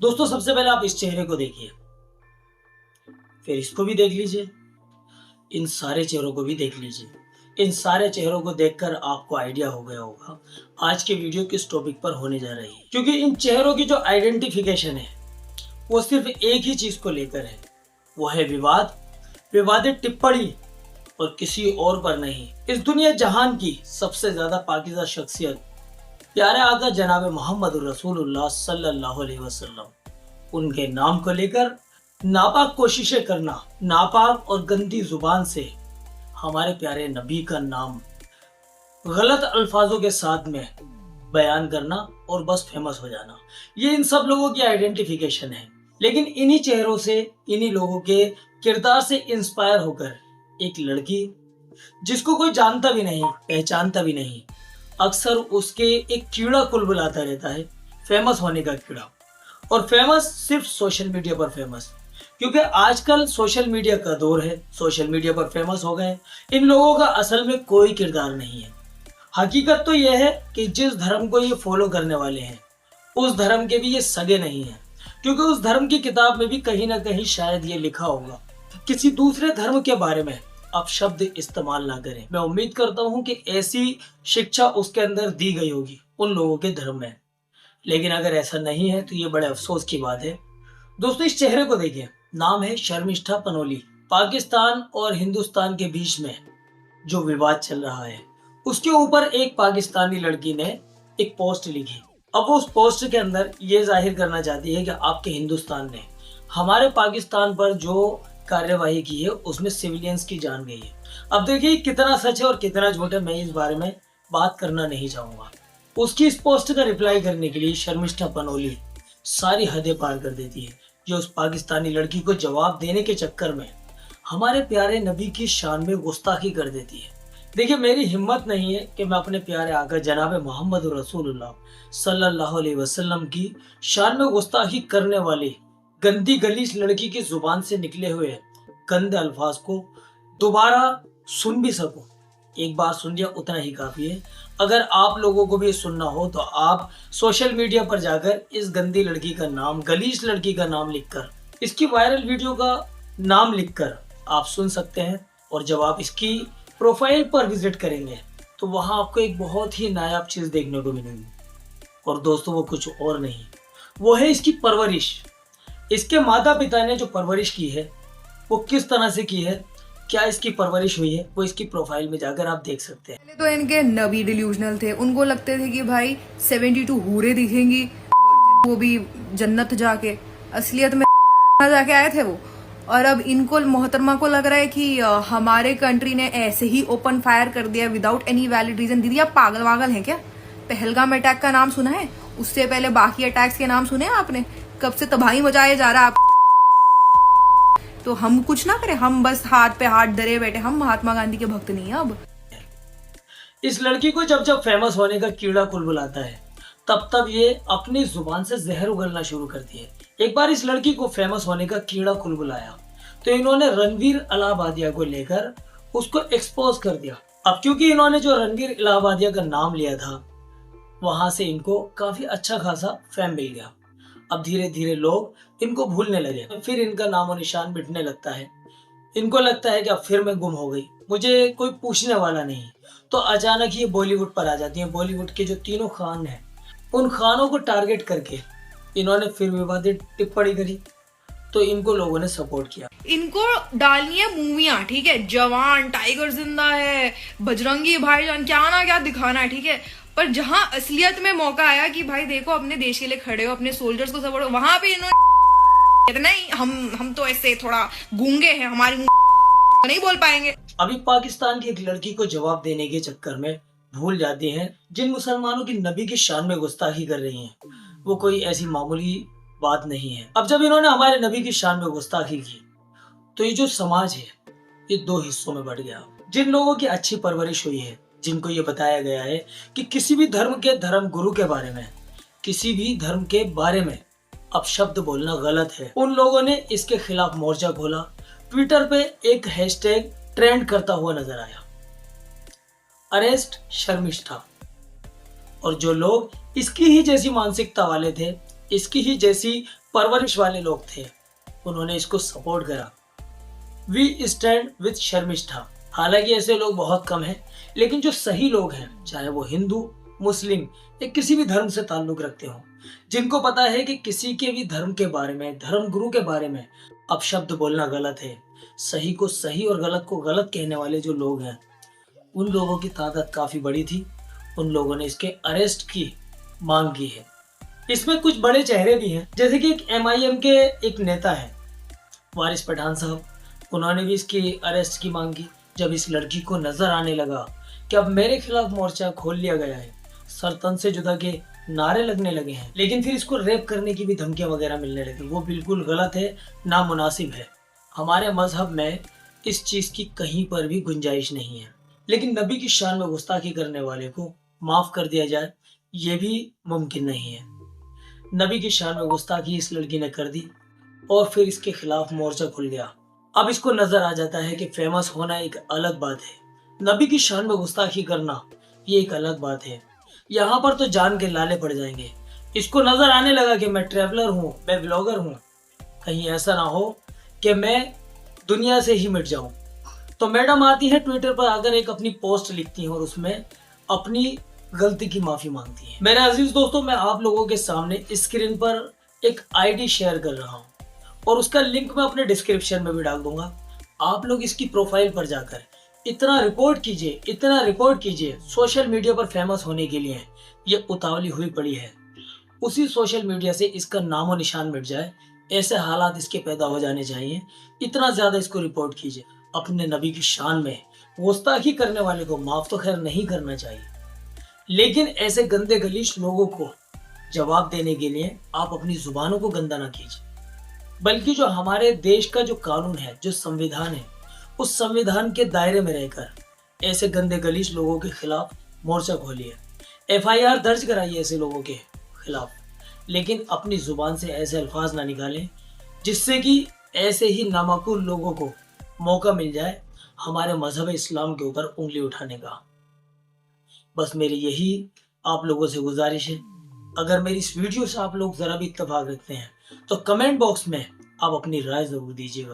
दोस्तों सबसे पहले आप इस चेहरे को देखिए, फिर इसको भी देख लीजिए, इन सारे चेहरों को भी देख लीजिए। इन सारे चेहरों को देखकर आपको आइडिया हो गया होगा आज की वीडियो किस टॉपिक पर होने जा रही है, क्योंकि इन चेहरों की जो आइडेंटिफिकेशन है वो सिर्फ एक ही चीज को लेकर है, वो है विवाद, विवादित टिप्पणी और किसी और पर नहीं। इस दुनिया जहान की सबसे ज्यादा पाकीज़ा शख्सियत प्यारे आका जनाब मोहम्मद रसूलुल्लाह सल्लल्लाहु अलैहि वसल्लम, उनके नाम को लेकर नापाक कोशिशें करना, नापाक और गंदी जुबान से हमारे प्यारे नबी का नाम गलत अल्फाजों के साथ में बयान करना और बस फेमस हो जाना, ये इन सब लोगों की आइडेंटिफिकेशन है। लेकिन इन्हीं चेहरों से, इन्हीं लोगों के किरदार से इंस्पायर होकर एक लड़की जिसको कोई जानता भी नहीं, पहचानता भी नहीं, अक्सर उसके एक कीड़ा कुलबुलाता रहता है, फेमस होने का कीड़ा। और फेमस सिर्फ सोशल मीडिया पर फेमस, क्योंकि आजकल सोशल मीडिया का दौर है, सोशल मीडिया पर फेमस हो गए। इन लोगों का असल में कोई किरदार नहीं है। हकीकत तो यह है कि जिस धर्म को ये फॉलो करने वाले हैं उस धर्म के भी ये सगे नहीं हैं, क्योंकि उस धर्म की किताब में भी कहीं ना कहीं शायद ये लिखा होगा किसी दूसरे धर्म के बारे में आप शब्द इस्तेमाल ना करें। मैं उम्मीद करता हूं कि ऐसी शिक्षा उसके अंदर दी गई होगी उन लोगों के धर्म में, लेकिन अगर ऐसा नहीं है तो ये बड़े अफसोस की बात है। दोस्तों इस चेहरे को देखिए, नाम है शर्मिष्ठा पनोली। पाकिस्तान और हिंदुस्तान के बीच में जो विवाद चल रहा है उसके ऊपर एक पाकिस्तानी लड़की ने एक पोस्ट लिखी। अब वो उस पोस्ट के अंदर ये जाहिर करना चाहती है कि आपके हिंदुस्तान ने हमारे पाकिस्तान पर जो कार्यवाही की है उसमें सिविलियंस की जान गई है। अब देखिए कितना सच है और कितना झूठ है, मैं इस बारे में बात करना नहीं चाहूंगा। उसकी इस पोस्ट का रिप्लाई करने के लिए शर्मिष्ठा पनोली सारी हदें पार कर देती है, जो उस पाकिस्तानी लड़की को जवाब देने के चक्कर में हमारे प्यारे नबी की शान में गुस्ताखी कर देती है। देखिए मेरी हिम्मत नहीं है कि मैं अपने प्यारे आका जनाब मोहम्मद रसूलुल्लाह सल्लल्लाहु अलैहि वसल्लम की शान में गुस्ताखी करने वाली गंदी गलीस लड़की की जुबान से निकले हुए गंदे अल्फाज को दोबारा सुन भी सकूं। एक बार सुन लिया उतना ही काफी है। अगर आप लोगों को भी सुनना हो तो आप सोशल मीडिया पर जाकर इस गंदी लड़की का नाम, गलीस लड़की का नाम लिखकर, इसकी वायरल वीडियो का नाम लिखकर आप सुन सकते हैं। और जब आप इसकी प्रोफाइल पर विजिट करेंगे तो वहां आपको एक बहुत ही नायाब चीज देखने को मिलेगी। और दोस्तों वो कुछ और नहीं, वो है इसकी परवरिश। इसके माता पिता ने जो परवरिश की है वो किस तरह से की है, क्या इसकी परवरिश हुई है, वो इसकी प्रोफाइल में जाकर आप देख सकते हैं। पहले तो इनके नबी डिल्यूजनल थे, उनको लगते थे कि भाई 72 हूरे दिखेंगी, वो भी जन्नत जाके, असलियत में जाके आए थे वो। और अब इनको, मोहतरमा को लग रहा है कि हमारे कंट्री ने ऐसे ही ओपन फायर कर दिया विदाउट एनी वैलिड रीजन। दीदी आप पागल वागल हैं क्या? पहलगाम अटैक का नाम सुना है? उससे पहले बाकी अटैक्स के नाम सुने आपने? कब से तबाही मचाए जा रहा है आप। तो हम कुछ ना करें, हम बस हाथ पे हाथ धरे बैठे, हम महात्मा गांधी के भक्त नहीं है। अब इस लड़की को जब जब फेमस होने का कीड़ा कुलबुलाता है तब तब ये अपनी जुबान से जहर उगलना शुरू करती है। एक बार इस लड़की को फेमस होने का कीड़ा कुलबुलाया तो इन्होंने रणवीर इलाहाबादिया को लेकर उसको एक्सपोज कर दिया। अब क्योंकि इन्होंने जो रणवीर इलाहाबादिया का नाम लिया था वहां से इनको काफी अच्छा खासा फेम मिल गया। अब धीरे धीरे लोग इनको भूलने लगे, फिर इनका नामो निशान मिटने लगता है। इनको लगता है कि अब फिर मैं गुम हो गई, मुझे कोई पूछने वाला नहीं। तो अचानक ये बॉलीवुड पर आ जाती है। बॉलीवुड के जो तीनों खान हैं उन खानों को टारगेट करके इन्होंने फिर विवादित टिप्पणी करी, तो इनको लोगों ने सपोर्ट किया। इनको डालनी है मूवियां, ठीक है, जवान, टाइगर जिंदा है, बजरंगी भाईजान, क्या ना क्या दिखाना है, ठीक है। पर जहां असलियत में मौका आया कि भाई देखो अपने देश के लिए खड़े हो, अपने सोल्जर्स को सपोर्ट, वहां पे इन्होंने नहीं, हम तो ऐसे थोड़ा गूंगे हैं, हमारी नहीं बोल पाएंगे। अभी पाकिस्तान की एक लड़की को जवाब देने के चक्कर में भूल जाती हैं जिन मुसलमानों की नबी की शान में गुस्ताखी कर रही हैं वो कोई ऐसी मामूली बात नहीं है। अब जब इन्होंने हमारे नबी की शान में गुस्ताखी की तो ये जो समाज है ये दो हिस्सों में बढ़ गया। जिन लोगों की अच्छी परवरिश हुई है, जिनको ये बताया गया है कि किसी भी धर्म के धर्म गुरु के बारे में, किसी भी धर्म के बारे में अब शब्द बोलना गलत है, उन लोगों ने इसके खिलाफ मोर्चा खोला। ट्विटर पे एक हैशटैग ट्रेंड करता हुआ नजर आया, अरेस्ट शर्मिष्ठा। और जो लोग इसकी ही जैसी मानसिकता वाले थे इसकी ही जैसी परवरिश वाले लोग थे, उन्होंने इसको सपोर्ट करा। We stand with Sharmishtha. हालांकि ऐसे लोग बहुत कम हैं, लेकिन जो सही लोग हैं, चाहे वो हिंदू, मुस्लिम या किसी भी धर्म से ताल्लुक रखते हो, जिनको पता है कि किसी के भी धर्म के बारे में, धर्म गुरु के बारे में अपशब्द बोलना गलत है, सही को सही और गलत को गलत कहने वाले जो लोग हैं, उन लोगों की तादाद काफी बड़ी थी। उन लोगों ने इसके अरेस्ट की मांग की है। इसमें कुछ बड़े चेहरे भी हैं, जैसे कि एक MIM के एक नेता है वारिस पठान साहब, उन्होंने भी इसकी अरेस्ट की मांग की। जब इस लड़की को नजर आने लगा कि अब मेरे खिलाफ मोर्चा खोल लिया गया है, सर तन से जुदा के नारे लगने लगे हैं, लेकिन फिर इसको रेप करने की भी धमकियां वगैरह मिलने लगी, वो बिल्कुल गलत है, नामुनासिब है। हमारे मजहब में इस चीज की कहीं पर भी गुंजाइश नहीं है। लेकिन नबी की शान में गुस्ताखी करने वाले को माफ कर दिया जाए, ये भी मुमकिन नहीं है। नबी की शान में गुस्ताखी इस लड़की ने कर दी और फिर इसके खिलाफ मोर्चा खुल गया। अब इसको नजर आ जाता है कि फेमस होना एक अलग बात है, नबी की शान में गुस्ताखी करना ये एक अलग बात है। यहाँ पर तो जान के लाले पड़ जाएंगे। इसको नजर आने लगा कि मैं ट्रैवलर हूँ, मैं ब्लॉगर हूँ, कहीं ऐसा ना हो कि मैं दुनिया से ही मिट जाऊं। तो मैडम आती है ट्विटर पर आकर एक अपनी पोस्ट लिखती हैं और उसमें अपनी गलती की माफी मांगती है। मेरे अजीज दोस्तों, मैं आप लोगों के सामने स्क्रीन पर एक आईडी शेयर कर रहा हूँ और उसका लिंक मैं अपने डिस्क्रिप्शन में भी डाल दूंगा। आप लोग इसकी प्रोफाइल पर जाकर इतना रिपोर्ट कीजिए, इतना रिपोर्ट कीजिए। सोशल मीडिया पर फेमस होने के लिए ये उतावली हुई पड़ी है, उसी सोशल मीडिया से इसका नामो निशान मिट जाए, ऐसे हालात इसके पैदा हो जाने चाहिए। इतना ज्यादा इसको रिपोर्ट कीजिए। अपने नबी की शान में गुस्ताखी करने वाले को माफ तो खैर नहीं करना चाहिए, लेकिन ऐसे गंदे गलीच लोगों को जवाब देने के लिए आप अपनी जुबानों को गंदा ना कीजिए, बल्कि जो हमारे देश का जो कानून है, जो संविधान है, उस संविधान के दायरे में रहकर ऐसे गंदे गलीच लोगों के खिलाफ मोर्चा खोलिए, FIR दर्ज कराइए ऐसे लोगों के खिलाफ, लेकिन अपनी जुबान से ऐसे अल्फाज ना निकालें जिससे कि ऐसे ही नामाकूल लोगों को मौका मिल जाए हमारे मजहब इस्लाम के ऊपर उंगली उठाने का। बस मेरी यही आप लोगों से गुजारिश है। अगर मेरी इस वीडियो से आप लोग जरा भी इत्तेफाक रखते हैं तो कमेंट बॉक्स में आप अपनी राय जरूर दीजिएगा।